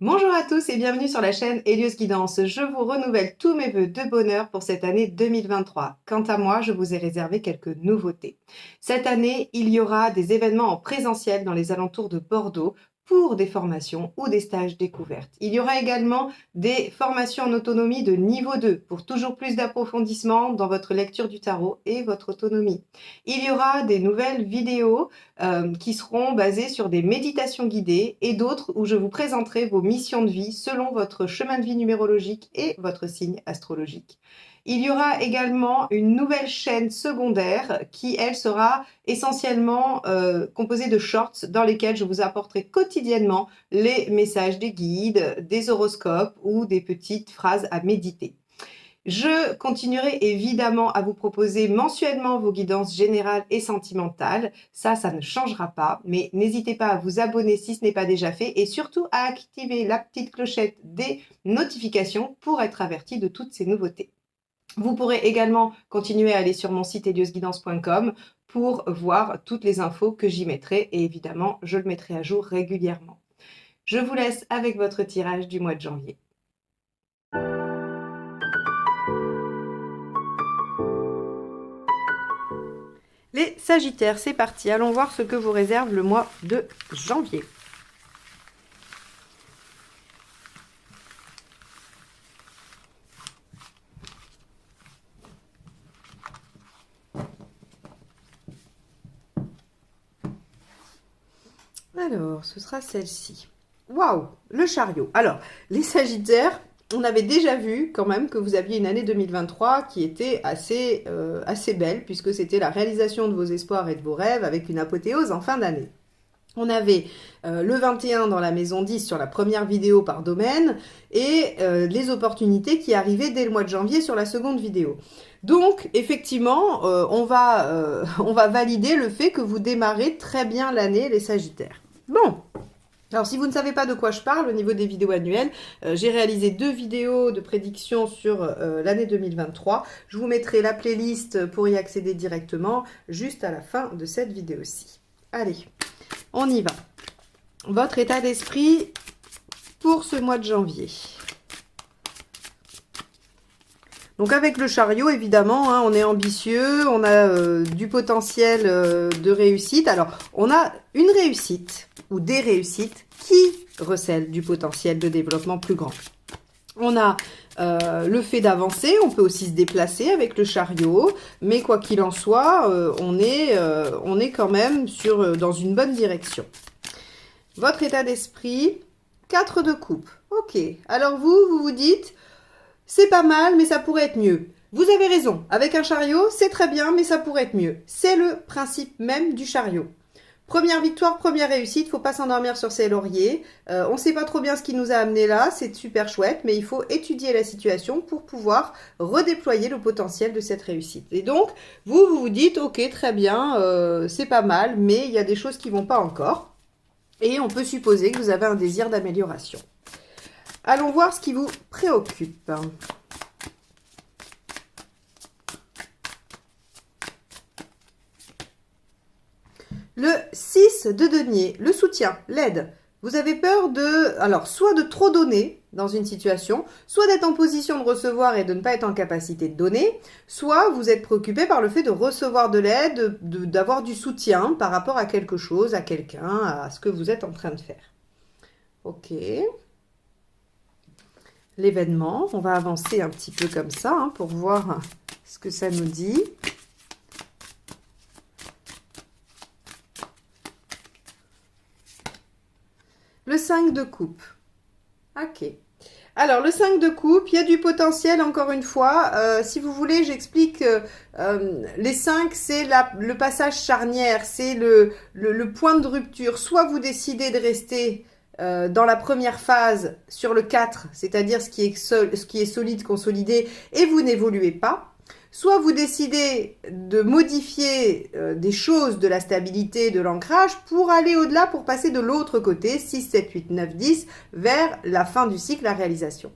Bonjour à tous et bienvenue sur la chaîne Hélios Guidance. Je vous renouvelle tous mes vœux de bonheur pour cette année 2023. Quant à moi, je vous ai réservé quelques nouveautés. Cette année, il y aura des événements en présentiel dans les alentours de Bordeaux pour des formations ou des stages découvertes. Il y aura également des formations en autonomie de niveau 2 pour toujours plus d'approfondissement dans votre lecture du tarot et votre autonomie. Il y aura des nouvelles vidéos qui seront basées sur des méditations guidées et d'autres où je vous présenterai vos missions de vie selon votre chemin de vie numérologique et votre signe astrologique. Il y aura également une nouvelle chaîne secondaire qui, elle, sera essentiellement composée de shorts dans lesquels je vous apporterai quotidiennement les messages des guides, des horoscopes ou des petites phrases à méditer. Je continuerai évidemment à vous proposer mensuellement vos guidances générales et sentimentales. Ça ne changera pas, mais n'hésitez pas à vous abonner si ce n'est pas déjà fait et surtout à activer la petite clochette des notifications pour être averti de toutes ces nouveautés. Vous pourrez également continuer à aller sur mon site heliosguidance.com pour voir toutes les infos que j'y mettrai et évidemment, je le mettrai à jour régulièrement. Je vous laisse avec votre tirage du mois de janvier. Les Sagittaires, c'est parti. Allons voir ce que vous réserve le mois de janvier. Alors, ce sera celle-ci. Waouh, le chariot. Alors, les Sagittaires, on avait déjà vu quand même que vous aviez une année 2023 qui était assez belle, puisque c'était la réalisation de vos espoirs et de vos rêves avec une apothéose en fin d'année. On avait le 21 dans la maison 10 sur la première vidéo par domaine et les opportunités qui arrivaient dès le mois de janvier sur la seconde vidéo. Donc, effectivement, on va valider le fait que vous démarrez très bien l'année, les Sagittaires. Bon, alors si vous ne savez pas de quoi je parle au niveau des vidéos annuelles, j'ai réalisé 2 vidéos de prédiction sur l'année 2023. Je vous mettrai la playlist pour y accéder directement juste à la fin de cette vidéo-ci. Allez, on y va. Votre état d'esprit pour ce mois de janvier. Donc avec le chariot, évidemment, hein, on est ambitieux, on a du potentiel de réussite. Alors, on a une réussite ou des réussites qui recèlent du potentiel de développement plus grand. On a le fait d'avancer, on peut aussi se déplacer avec le chariot, mais quoi qu'il en soit, on est quand même dans une bonne direction. Votre état d'esprit, 4 de coupe. Ok, alors vous vous dites, c'est pas mal, mais ça pourrait être mieux. Vous avez raison, avec un chariot, c'est très bien, mais ça pourrait être mieux. C'est le principe même du chariot. Première victoire, première réussite, faut pas s'endormir sur ses lauriers. On ne sait pas trop bien ce qui nous a amené là, c'est super chouette, mais il faut étudier la situation pour pouvoir redéployer le potentiel de cette réussite. Et donc, vous vous dites, ok, très bien, c'est pas mal, mais il y a des choses qui vont pas encore. Et on peut supposer que vous avez un désir d'amélioration. Allons voir ce qui vous préoccupe. Le 6 de denier, le soutien, l'aide. Vous avez peur soit de trop donner dans une situation, soit d'être en position de recevoir et de ne pas être en capacité de donner, soit vous êtes préoccupé par le fait de recevoir de l'aide, d'avoir du soutien par rapport à quelque chose, à quelqu'un, à ce que vous êtes en train de faire. Ok. L'événement, on va avancer un petit peu comme ça hein, pour voir ce que ça nous dit. Le 5 de coupe. Ok. Alors, le 5 de coupe, il y a du potentiel, encore une fois. Si vous voulez, j'explique. Les 5, c'est le passage charnière, c'est le point de rupture. Soit vous décidez de rester dans la première phase sur le 4, c'est-à-dire ce qui est solide, consolidé, et vous n'évoluez pas. Soit vous décidez de modifier des choses de la stabilité, de l'ancrage, pour aller au-delà, pour passer de l'autre côté, 6, 7, 8, 9, 10, vers la fin du cycle, la réalisation.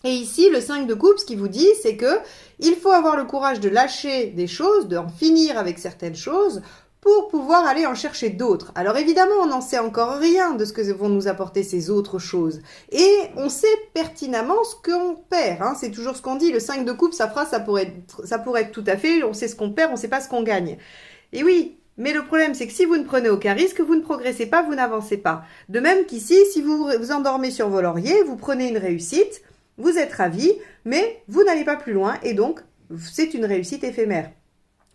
Et ici, le 5 de coupe, ce qu'il vous dit, c'est que il faut avoir le courage de lâcher des choses, d'en finir avec certaines choses, pour pouvoir aller en chercher d'autres. Alors évidemment, on n'en sait encore rien de ce que vont nous apporter ces autres choses. Et on sait pertinemment ce qu'on perd. Hein. C'est toujours ce qu'on dit, le 5 de coupe, sa phrase, ça pourrait être tout à fait, on sait ce qu'on perd, on ne sait pas ce qu'on gagne. Et oui, mais le problème, c'est que si vous ne prenez aucun risque, vous ne progressez pas, vous n'avancez pas. De même qu'ici, si vous vous endormez sur vos lauriers, vous prenez une réussite, vous êtes ravi, mais vous n'allez pas plus loin, et donc, c'est une réussite éphémère.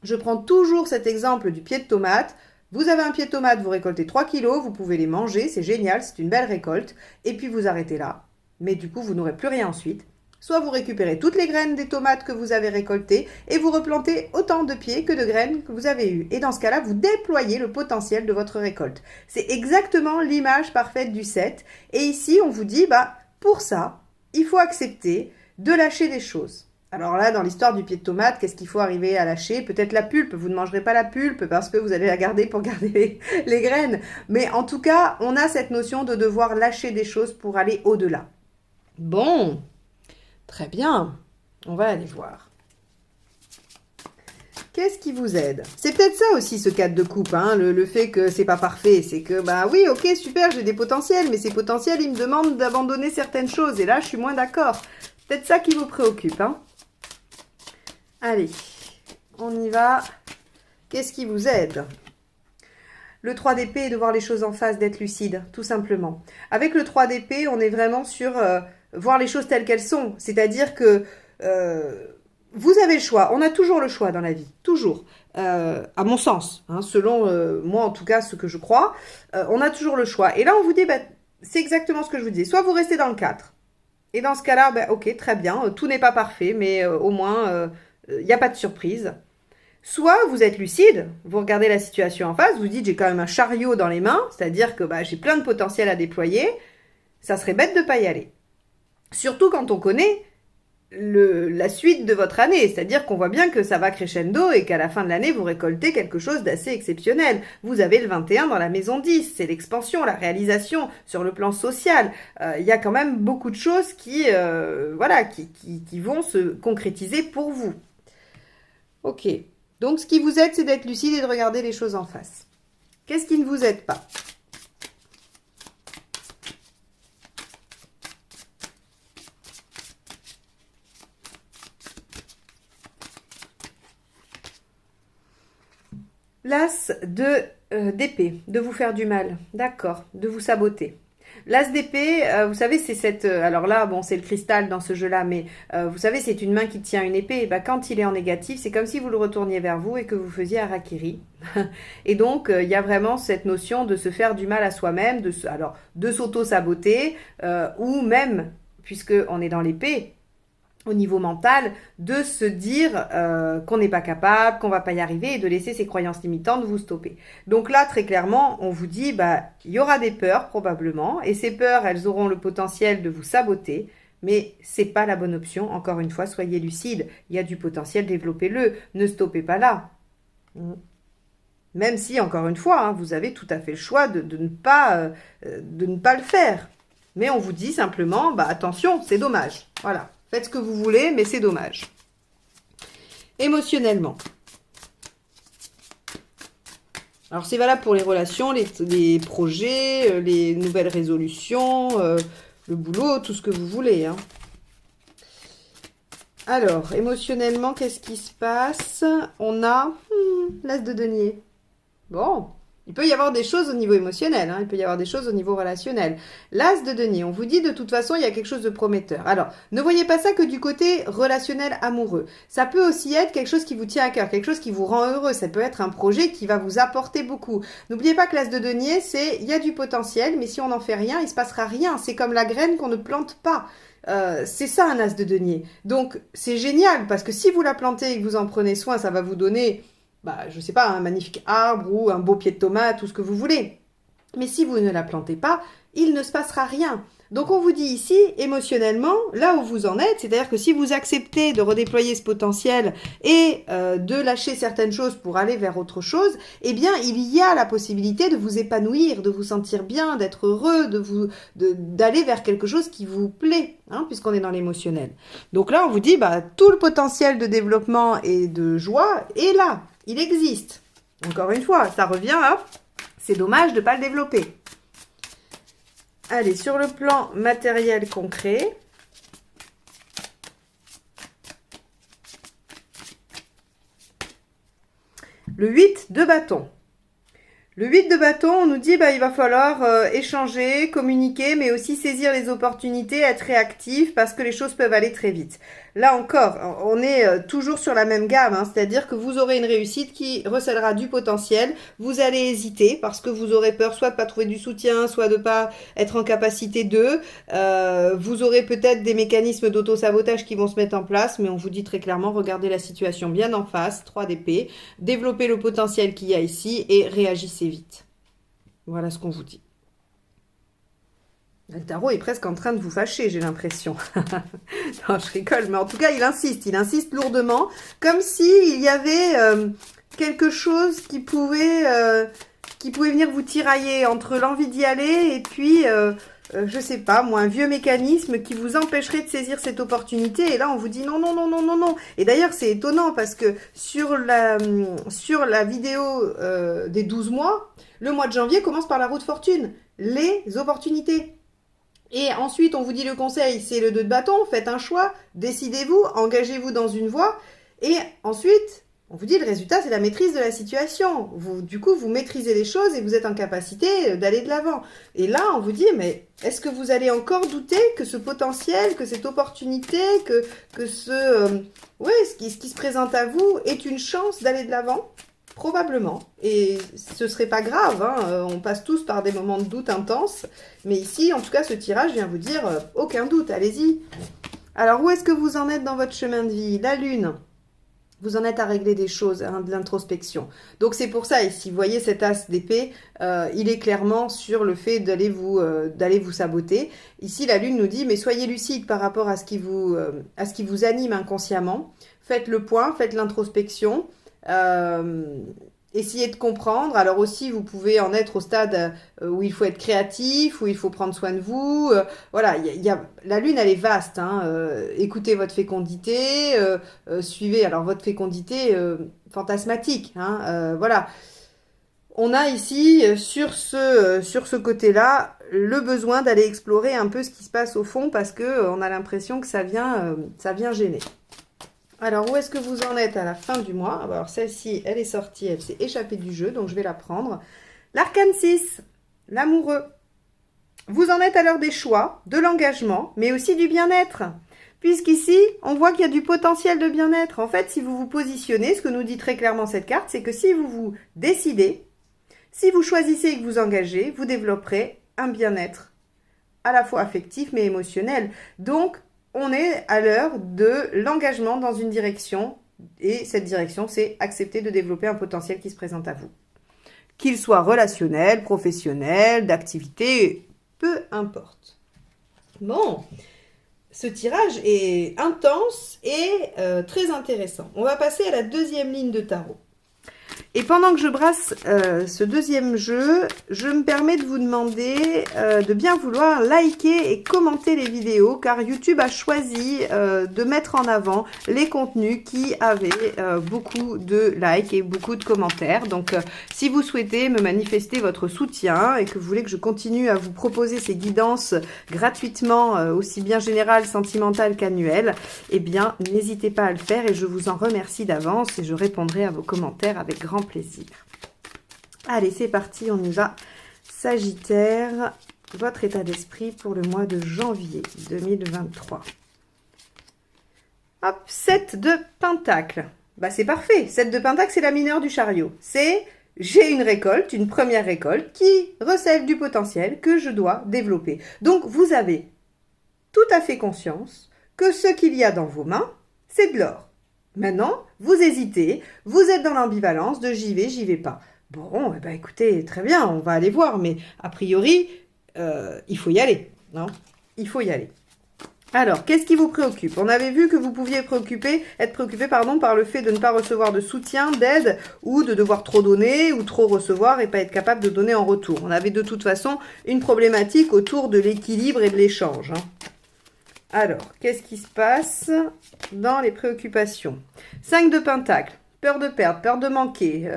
Je prends toujours cet exemple du pied de tomate. Vous avez un pied de tomate, vous récoltez 3 kilos, vous pouvez les manger, c'est génial, c'est une belle récolte. Et puis vous arrêtez là. Mais du coup, vous n'aurez plus rien ensuite. Soit vous récupérez toutes les graines des tomates que vous avez récoltées et vous replantez autant de pieds que de graines que vous avez eues. Et dans ce cas-là, vous déployez le potentiel de votre récolte. C'est exactement l'image parfaite du 7. Et ici, on vous dit, pour ça, il faut accepter de lâcher des choses. Alors là, dans l'histoire du pied de tomate, qu'est-ce qu'il faut arriver à lâcher? Peut-être la pulpe. Vous ne mangerez pas la pulpe parce que vous allez la garder pour garder les graines. Mais en tout cas, on a cette notion de devoir lâcher des choses pour aller au-delà. Bon, très bien. On va aller voir. Qu'est-ce qui vous aide? C'est peut-être ça aussi, ce 4 de coupe, hein, le fait que c'est pas parfait. C'est que, oui, ok, super, j'ai des potentiels, mais ces potentiels, ils me demandent d'abandonner certaines choses. Et là, je suis moins d'accord. C'est peut-être ça qui vous préoccupe, hein. Allez, on y va. Qu'est-ce qui vous aide? Le 3 d'épée est de voir les choses en face, d'être lucide, tout simplement. Avec le 3 d'épée, on est vraiment sur voir les choses telles qu'elles sont. C'est-à-dire que vous avez le choix. On a toujours le choix dans la vie, toujours. À mon sens, hein, selon moi en tout cas ce que je crois, on a toujours le choix. Et là, on vous dit, c'est exactement ce que je vous disais. Soit vous restez dans le 4. Et dans ce cas-là, ok, très bien, tout n'est pas parfait, mais au moins... il n'y a pas de surprise. Soit vous êtes lucide, vous regardez la situation en face, vous dites j'ai quand même un chariot dans les mains, c'est-à-dire que j'ai plein de potentiel à déployer, ça serait bête de ne pas y aller. Surtout quand on connaît la suite de votre année, c'est-à-dire qu'on voit bien que ça va crescendo et qu'à la fin de l'année, vous récoltez quelque chose d'assez exceptionnel. Vous avez le 21 dans la maison 10, c'est l'expansion, la réalisation sur le plan social. Il y a quand même beaucoup de choses qui vont se concrétiser pour vous. Ok, donc ce qui vous aide, c'est d'être lucide et de regarder les choses en face. Qu'est-ce qui ne vous aide pas? L'as d'épée, de vous faire du mal, d'accord, de vous saboter. L'as d'épée, vous savez, c'est cette... alors là, bon, c'est le cristal dans ce jeu-là, mais vous savez, c'est une main qui tient une épée. Et quand il est en négatif, c'est comme si vous le retourniez vers vous et que vous faisiez harakiri. Et donc, il y a vraiment cette notion de se faire du mal à soi-même, de s'auto-saboter, ou même, puisqu'on est dans l'épée, au niveau mental, de se dire qu'on n'est pas capable, qu'on va pas y arriver et de laisser ces croyances limitantes vous stopper. Donc là, très clairement, on vous dit, il y aura des peurs probablement, et ces peurs, elles auront le potentiel de vous saboter, mais c'est pas la bonne option. Encore une fois, soyez lucide. Il y a du potentiel, développez-le. Ne stoppez pas là. Même si, encore une fois, hein, vous avez tout à fait le choix de ne pas le faire. Mais on vous dit simplement, attention, c'est dommage. Voilà. Faites ce que vous voulez, mais c'est dommage. Émotionnellement. Alors, c'est valable pour les relations, les projets, les nouvelles résolutions, le boulot, tout ce que vous voulez. Hein. Alors, émotionnellement, qu'est-ce qui se passe? On a l'as de denier. Bon. Il peut y avoir des choses au niveau émotionnel, hein, il peut y avoir des choses au niveau relationnel. L'as de denier, on vous dit de toute façon, il y a quelque chose de prometteur. Alors, ne voyez pas ça que du côté relationnel amoureux. Ça peut aussi être quelque chose qui vous tient à cœur, quelque chose qui vous rend heureux. Ça peut être un projet qui va vous apporter beaucoup. N'oubliez pas que l'as de denier, il y a du potentiel, mais si on n'en fait rien, il ne se passera rien. C'est comme la graine qu'on ne plante pas. C'est ça un as de denier. Donc, c'est génial parce que si vous la plantez et que vous en prenez soin, ça va vous donner... je ne sais pas, un magnifique arbre ou un beau pied de tomate, tout ce que vous voulez. Mais si vous ne la plantez pas, il ne se passera rien. Donc on vous dit ici, émotionnellement, là où vous en êtes, c'est-à-dire que si vous acceptez de redéployer ce potentiel et de lâcher certaines choses pour aller vers autre chose, eh bien il y a la possibilité de vous épanouir, de vous sentir bien, d'être heureux, d'aller vers quelque chose qui vous plaît, hein, puisqu'on est dans l'émotionnel. Donc là on vous dit, tout le potentiel de développement et de joie est là, il existe. Encore une fois, ça revient à c'est dommage de ne pas le développer. Allez, sur le plan matériel concret, le 8 de bâton. Le 8 de bâton, on nous dit il va falloir échanger, communiquer, mais aussi saisir les opportunités, être réactif parce que les choses peuvent aller très vite. Là encore, on est toujours sur la même gamme, hein, c'est-à-dire que vous aurez une réussite qui recèlera du potentiel. Vous allez hésiter parce que vous aurez peur soit de pas trouver du soutien, soit de pas être en capacité de. Vous aurez peut-être des mécanismes d'auto-sabotage qui vont se mettre en place, mais on vous dit très clairement, regardez la situation bien en face, 3 d'épée, développez le potentiel qu'il y a ici et réagissez vite. Voilà ce qu'on vous dit. Le tarot est presque en train de vous fâcher, j'ai l'impression. Non, je rigole, mais en tout cas, il insiste lourdement, comme s'il y avait quelque chose qui pouvait venir vous tirailler entre l'envie d'y aller et puis, je sais pas, moi, un vieux mécanisme qui vous empêcherait de saisir cette opportunité. Et là, on vous dit non, non, non, non, non, non. Et d'ailleurs, c'est étonnant parce que sur la vidéo des 12 mois, le mois de janvier commence par la roue de fortune, les opportunités. Et ensuite, on vous dit le conseil, c'est le 2 de bâton, faites un choix, décidez-vous, engagez-vous dans une voie. Et ensuite, on vous dit le résultat, c'est la maîtrise de la situation. Du coup, vous maîtrisez les choses et vous êtes en capacité d'aller de l'avant. Et là, on vous dit, mais est-ce que vous allez encore douter que ce potentiel, que cette opportunité, que ce qui se présente à vous est une chance d'aller de l'avant ? Probablement, et ce serait pas grave, hein, on passe tous par des moments de doute intenses, mais ici, en tout cas, ce tirage vient vous dire aucun doute, allez-y. Alors, où est-ce que vous en êtes dans votre chemin de vie? La Lune, vous en êtes à régler des choses, hein, de l'introspection. Donc, c'est pour ça, ici, vous voyez cet as d'épée, il est clairement sur le fait d'aller vous saboter. Ici, la Lune nous dit, mais soyez lucide par rapport à ce qui vous anime inconsciemment. Faites le point, faites l'introspection. Essayez de comprendre. Alors aussi, vous pouvez en être au stade où il faut être créatif, où il faut prendre soin de vous. Voilà, la Lune, elle est vaste. Hein, écoutez votre fécondité, suivez alors votre fécondité fantasmatique. Hein, voilà. On a ici, sur ce côté-là, le besoin d'aller explorer un peu ce qui se passe au fond parce qu'on a l'impression que ça vient gêner. Alors, où est-ce que vous en êtes à la fin du mois? Alors, celle-ci, elle est sortie, elle s'est échappée du jeu, donc je vais la prendre. L'arcane 6, l'amoureux. Vous en êtes à l'heure des choix, de l'engagement, mais aussi du bien-être. Puisqu'ici, on voit qu'il y a du potentiel de bien-être. En fait, si vous vous positionnez, ce que nous dit très clairement cette carte, c'est que si vous vous décidez, si vous choisissez et que vous engagez, vous développerez un bien-être à la fois affectif mais émotionnel. Donc, on est à l'heure de l'engagement dans une direction et cette direction, c'est accepter de développer un potentiel qui se présente à vous. Qu'il soit relationnel, professionnel, d'activité, peu importe. Bon, ce tirage est intense et très intéressant. On va passer à la deuxième ligne de tarot. Et pendant que je brasse ce deuxième jeu, je me permets de vous demander de bien vouloir liker et commenter les vidéos car YouTube a choisi de mettre en avant les contenus qui avaient beaucoup de likes et beaucoup de commentaires. Donc, si vous souhaitez me manifester votre soutien et que vous voulez que je continue à vous proposer ces guidances gratuitement, aussi bien générales, sentimentales qu'annuelles, eh bien, n'hésitez pas à le faire et je vous en remercie d'avance et je répondrai à vos commentaires avec grand plaisir. Allez, c'est parti, on y va. Sagittaire, votre état d'esprit pour le mois de janvier 2023. Hop, 7 de Pentacle. Bah, c'est parfait. 7 de Pentacle, c'est la mineure du chariot. C'est j'ai une récolte, une première récolte qui recèle du potentiel que je dois développer. Donc, vous avez tout à fait conscience que ce qu'il y a dans vos mains, c'est de l'or. Maintenant, vous hésitez, vous êtes dans l'ambivalence de j'y vais pas. Bon, eh ben écoutez, très bien, on va aller voir, mais a priori, il faut y aller, non? Il faut y aller. Alors, qu'est-ce qui vous préoccupe? On avait vu que vous pouviez être préoccupé, par le fait de ne pas recevoir de soutien, d'aide, ou de devoir trop donner, ou trop recevoir et pas être capable de donner en retour. On avait de toute façon une problématique autour de l'équilibre et de l'échange, hein. Alors, qu'est-ce qui se passe dans les préoccupations? 5 de Pentacle. Peur de perdre, peur de manquer.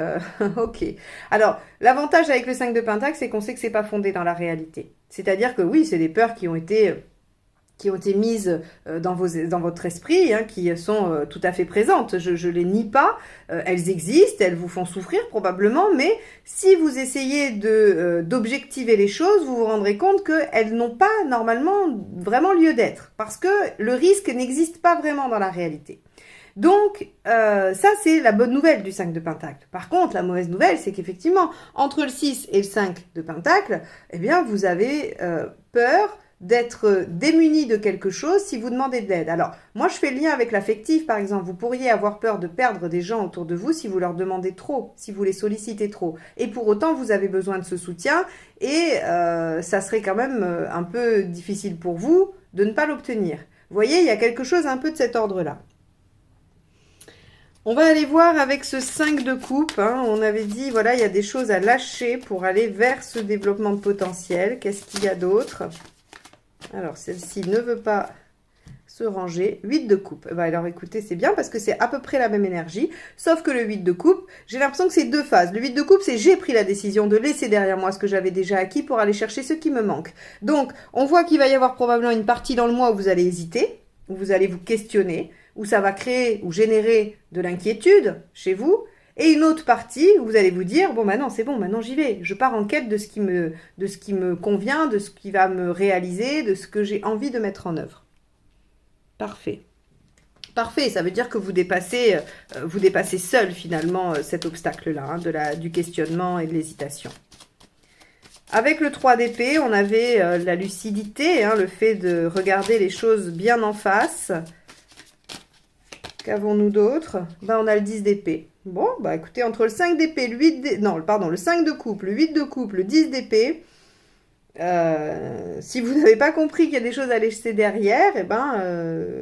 Ok. Alors, l'avantage avec le 5 de Pentacle, c'est qu'on sait que c'est pas fondé dans la réalité. C'est-à-dire que oui, c'est des peurs qui ont été mises dans votre esprit, hein, qui sont tout à fait présentes. Je les nie pas. Elles existent, elles vous font souffrir probablement, mais si vous essayez d'objectiver les choses, vous vous rendrez compte qu'elles n'ont pas normalement vraiment lieu d'être, parce que le risque n'existe pas vraiment dans la réalité. Donc, ça, c'est la bonne nouvelle du 5 de Pentacle. Par contre, la mauvaise nouvelle, c'est qu'effectivement, entre le 6 et le 5 de Pentacle, eh bien, vous avez peur d'être démuni de quelque chose si vous demandez de l'aide. Alors, moi, je fais le lien avec l'affectif, par exemple. Vous pourriez avoir peur de perdre des gens autour de vous si vous leur demandez trop, si vous les sollicitez trop. Et pour autant, vous avez besoin de ce soutien et ça serait quand même un peu difficile pour vous de ne pas l'obtenir. Vous voyez, il y a quelque chose un peu de cet ordre-là. On va aller voir avec ce 5 de coupe. Hein. On avait dit, voilà, il y a des choses à lâcher pour aller vers ce développement de potentiel. Qu'est-ce qu'il y a d'autre? Alors, celle-ci ne veut pas se ranger. 8 de coupe. Bah, alors, écoutez, c'est bien parce que c'est à peu près la même énergie. Sauf que le 8 de coupe, j'ai l'impression que c'est deux phases. Le 8 de coupe, c'est j'ai pris la décision de laisser derrière moi ce que j'avais déjà acquis pour aller chercher ce qui me manque. Donc, on voit qu'il va y avoir probablement une partie dans le mois où vous allez hésiter, où vous allez vous questionner, où ça va créer ou générer de l'inquiétude chez vous, et une autre partie où vous allez vous dire, bon, maintenant c'est bon, maintenant j'y vais, je pars en quête de ce qui me convient, de ce qui va me réaliser, de ce que j'ai envie de mettre en œuvre. Parfait. Parfait, ça veut dire que vous dépassez seul finalement cet obstacle-là, hein, du questionnement et de l'hésitation. Avec le 3 d'épée, on avait la lucidité, hein, le fait de regarder les choses bien en face. Qu'avons-nous d'autre? Ben, on a le 10 d'épée. Bon, bah écoutez, entre le 5 d'épée, le 8 d'épée, non, pardon, le 5 de coupe, le 8 de coupe, le 10 d'épée, si vous n'avez pas compris qu'il y a des choses à laisser derrière, eh ben,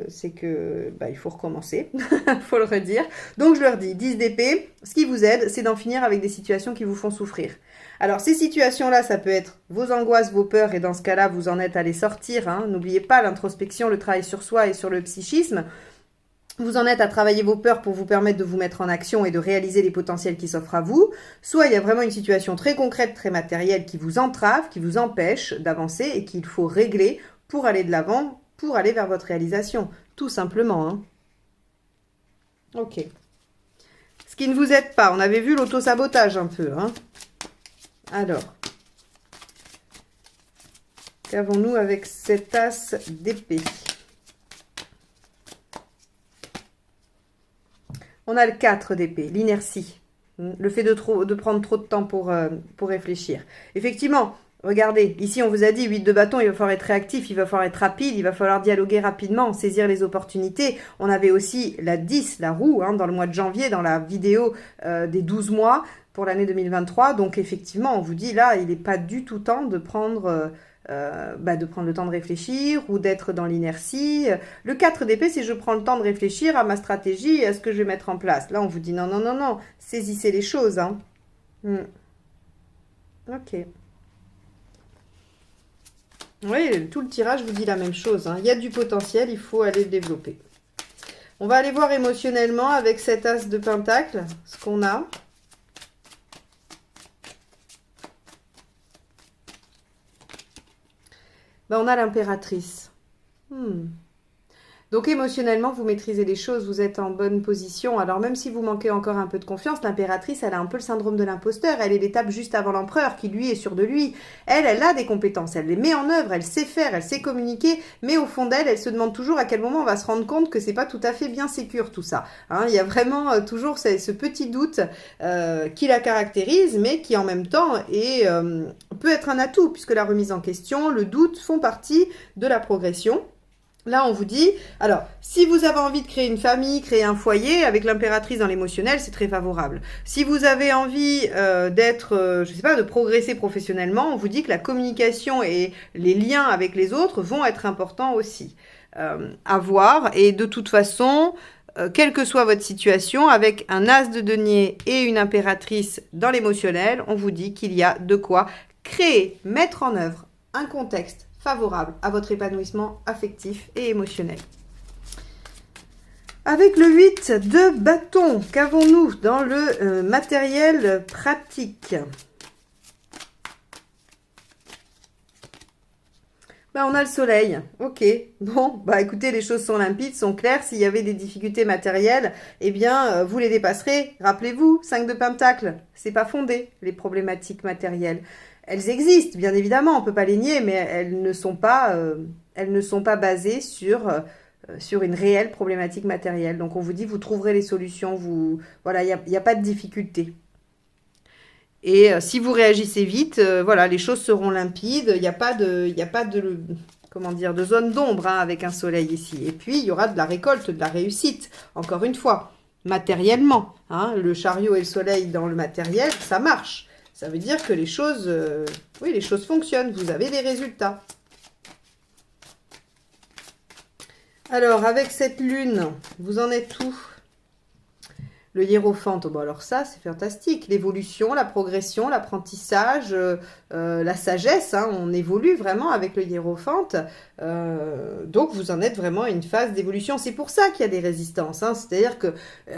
c'est que il faut recommencer, il faut le redire. Donc je leur dis, 10 d'épée, ce qui vous aide, c'est d'en finir avec des situations qui vous font souffrir. Alors ces situations-là, ça peut être vos angoisses, vos peurs, et dans ce cas-là, vous en êtes allé sortir. Hein. N'oubliez pas l'introspection, le travail sur soi et sur le psychisme. Vous en êtes à travailler vos peurs pour vous permettre de vous mettre en action et de réaliser les potentiels qui s'offrent à vous. Soit il y a vraiment une situation très concrète, très matérielle qui vous entrave, qui vous empêche d'avancer et qu'il faut régler pour aller de l'avant, pour aller vers votre réalisation. Tout simplement. Hein. Ok. Ce qui ne vous aide pas. On avait vu l'auto-sabotage un peu. Hein. Alors. Qu'avons-nous avec cet as d'épée ? On a le 4 d'épée, l'inertie, le fait de prendre trop de temps pour réfléchir. Effectivement, regardez, ici on vous a dit 8 de bâton, il va falloir être réactif, il va falloir être rapide, il va falloir dialoguer rapidement, saisir les opportunités. On avait aussi la 10, la roue, hein, dans le mois de janvier, dans la vidéo des 12 mois pour l'année 2023. Donc effectivement, on vous dit là, il n'est pas du tout temps de prendre le temps de réfléchir ou d'être dans l'inertie. Le 4 d'épée, c'est je prends le temps de réfléchir à ma stratégie et à ce que je vais mettre en place. Là, on vous dit non, non, non, non, saisissez les choses. Hein. Ok. Oui, tout le tirage vous dit la même chose. Hein. Il y a du potentiel, il faut aller le développer. On va aller voir émotionnellement avec cet as de pentacle, ce qu'on a. On a l'impératrice. Donc émotionnellement, vous maîtrisez les choses, vous êtes en bonne position. Alors même si vous manquez encore un peu de confiance, l'impératrice, elle a un peu le syndrome de l'imposteur. Elle est l'étape juste avant l'empereur qui, lui, est sûr de lui. Elle a des compétences, elle les met en œuvre, elle sait faire, elle sait communiquer. Mais au fond d'elle, elle se demande toujours à quel moment on va se rendre compte que c'est pas tout à fait bien sécure tout ça. Hein, il y a vraiment toujours ce petit doute qui la caractérise, mais qui en même temps peut être un atout, puisque la remise en question, le doute font partie de la progression. Là, on vous dit, alors, si vous avez envie de créer une famille, créer un foyer, avec l'impératrice dans l'émotionnel, c'est très favorable. Si vous avez envie de progresser professionnellement, on vous dit que la communication et les liens avec les autres vont être importants aussi. À voir, et de toute façon, quelle que soit votre situation, avec un as de denier et une impératrice dans l'émotionnel, on vous dit qu'il y a de quoi créer, mettre en œuvre un contexte favorable à votre épanouissement affectif et émotionnel. Avec le 8 de bâton, qu'avons-nous dans le matériel pratique? Ben, on a le soleil. Ok. Bon, bah écoutez, les choses sont limpides, sont claires. S'il y avait des difficultés matérielles, eh bien, vous les dépasserez. Rappelez-vous, 5 de Pentacle, c'est pas fondé, les problématiques matérielles. Elles existent, bien évidemment, on peut pas les nier, mais elles ne sont pas basées sur une réelle problématique matérielle. Donc on vous dit, vous trouverez les solutions, voilà, il n'y a pas de difficulté. Et si vous réagissez vite, voilà, les choses seront limpides. Il n'y a pas de, comment dire, de zone d'ombre hein, avec un soleil ici. Et puis, il y aura de la récolte, de la réussite. Encore une fois, matériellement. Hein, le chariot et le soleil dans le matériel, ça marche. Ça veut dire que les choses, oui, les choses fonctionnent. Vous avez des résultats. Alors, avec cette lune, vous en êtes où? Le hiérophante, bon alors ça, c'est fantastique. L'évolution, la progression, l'apprentissage, la sagesse, hein, on évolue vraiment avec le hiérophante. Donc, vous en êtes vraiment à une phase d'évolution. C'est pour ça qu'il y a des résistances. Hein. C'est-à-dire que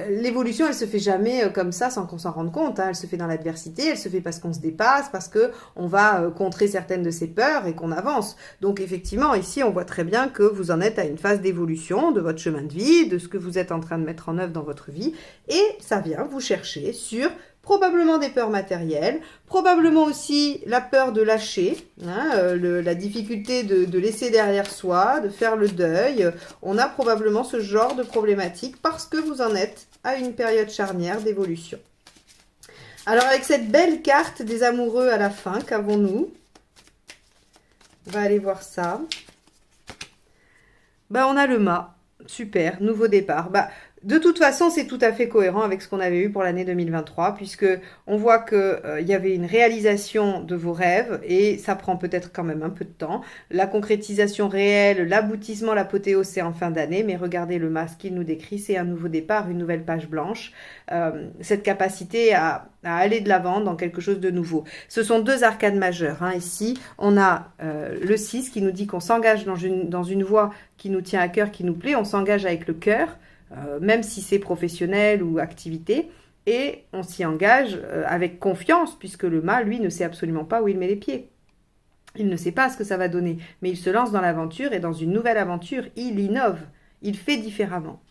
l'évolution, elle se fait jamais comme ça sans qu'on s'en rende compte. Hein. Elle se fait dans l'adversité, elle se fait parce qu'on se dépasse, parce qu'on va contrer certaines de ses peurs et qu'on avance. Donc, effectivement, ici, on voit très bien que vous en êtes à une phase d'évolution de votre chemin de vie, de ce que vous êtes en train de mettre en œuvre dans votre vie. Et ça vient vous chercher sur probablement des peurs matérielles, probablement aussi la peur de lâcher, hein, la difficulté de laisser derrière soi, de faire le deuil. On a probablement ce genre de problématique parce que vous en êtes à une période charnière d'évolution. Alors avec cette belle carte des amoureux à la fin, qu'avons-nous? On va aller voir ça. Ben, on a le mât. Super, nouveau départ. Bah, de toute façon, c'est tout à fait cohérent avec ce qu'on avait eu pour l'année 2023, puisque on voit qu'il y avait une réalisation de vos rêves, et ça prend peut-être quand même un peu de temps. La concrétisation réelle, l'aboutissement, l'apothéose, c'est en fin d'année, mais regardez le masque qu'il nous décrit, c'est un nouveau départ, une nouvelle page blanche, cette capacité à aller de l'avant dans quelque chose de nouveau. Ce sont deux arcanes majeures. Hein. Ici, on a le 6 qui nous dit qu'on s'engage dans une voie qui nous tient à cœur, qui nous plaît, on s'engage avec le cœur, même si c'est professionnel ou activité, et on s'y engage avec confiance, puisque le mât, lui, ne sait absolument pas où il met les pieds. Il ne sait pas ce que ça va donner, mais il se lance dans l'aventure, et dans une nouvelle aventure, il innove, il fait différemment.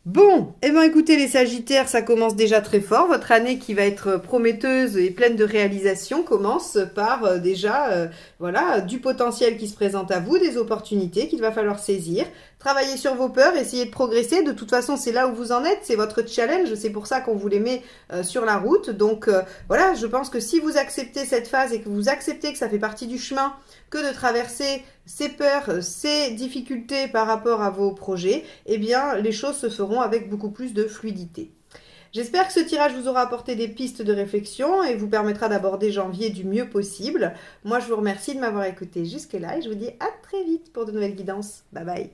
Bon, eh bien écoutez les Sagittaires, ça commence déjà très fort. Votre année qui va être prometteuse et pleine de réalisations commence par déjà voilà, du potentiel qui se présente à vous, des opportunités qu'il va falloir saisir. Travaillez sur vos peurs, essayez de progresser. De toute façon, c'est là où vous en êtes, c'est votre challenge. C'est pour ça qu'on vous les met sur la route. Donc voilà, je pense que si vous acceptez cette phase et que vous acceptez que ça fait partie du chemin, que de traverser ces peurs, ces difficultés par rapport à vos projets, eh bien, les choses se feront avec beaucoup plus de fluidité. J'espère que ce tirage vous aura apporté des pistes de réflexion et vous permettra d'aborder janvier du mieux possible. Moi, je vous remercie de m'avoir écouté jusque-là et je vous dis à très vite pour de nouvelles guidances. Bye bye.